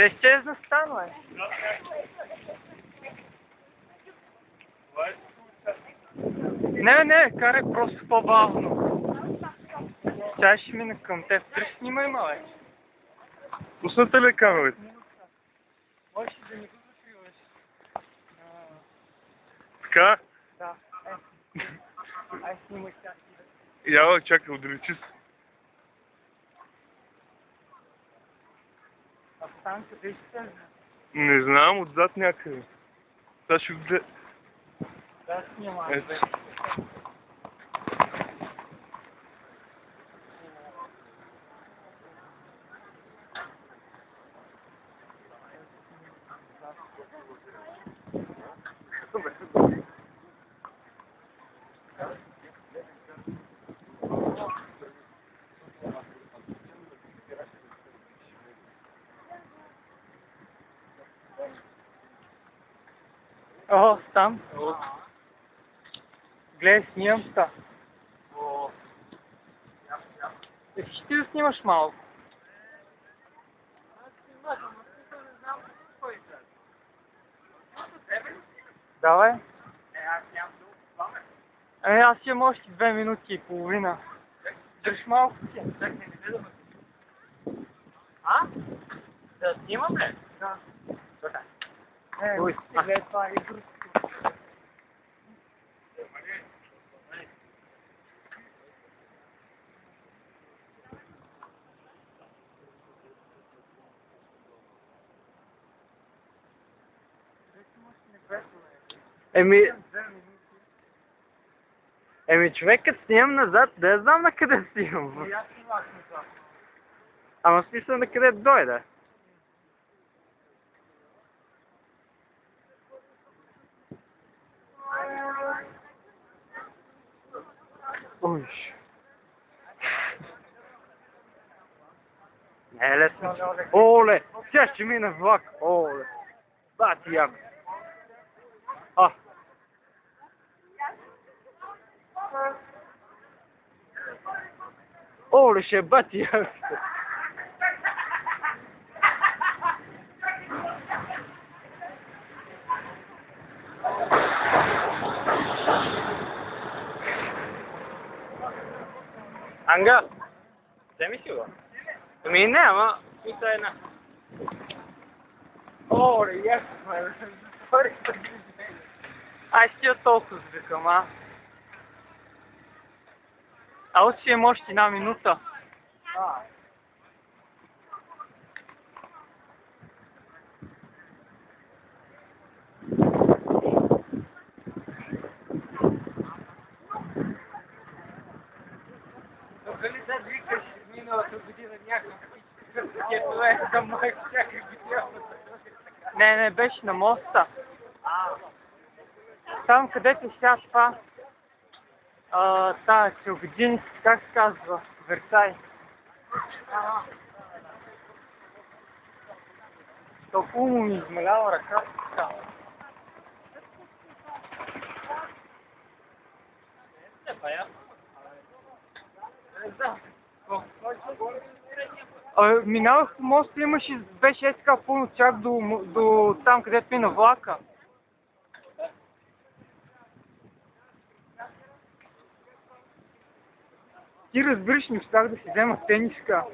Изчезна стана, е. Не, карай просто по-бавно. Сега ще мина към теб. Три снимай, мале. Пусната ли е камерата? Можеш да не го закриваш. Така? Да, ай снимай сега. Яла, чакай, отдалечи се. А там къде ще се? Не знам, отзад някъде. Сега ще го гледа. Да, снимай. Ето. О, там. Гледай, снимам ста. Ще ти да снимаш малко. Давай. Аз имам още 2 минути и половина. Дръж малко си. Да снимам ли? Да. Добре. Ой, гледай, това е грустно. Еми, човек, като снимам назад, да я знам на къде снимам. Ама смисъл на къде дойде. Ой. Не е лесно. Оле, сега ще мина влак. Оле. Бати яко. Оле, ще бати яко. Анга, вземи си го. Ами не, ама смисъл една. Оле, яко, ме. Ай, си от толкова звикам, а? А още имам още една минута. Дали да викаш миналата година някакви кетове за май всяка година? Не, беше на моста. Там където сега това, тази целогодинска, как се казва, Версай. Толкова му ми измалява ръката. Минавах по моста, имаше, беше така пълно чак до там, където мина влака. Ти разбираш, не успях да си взема тениска.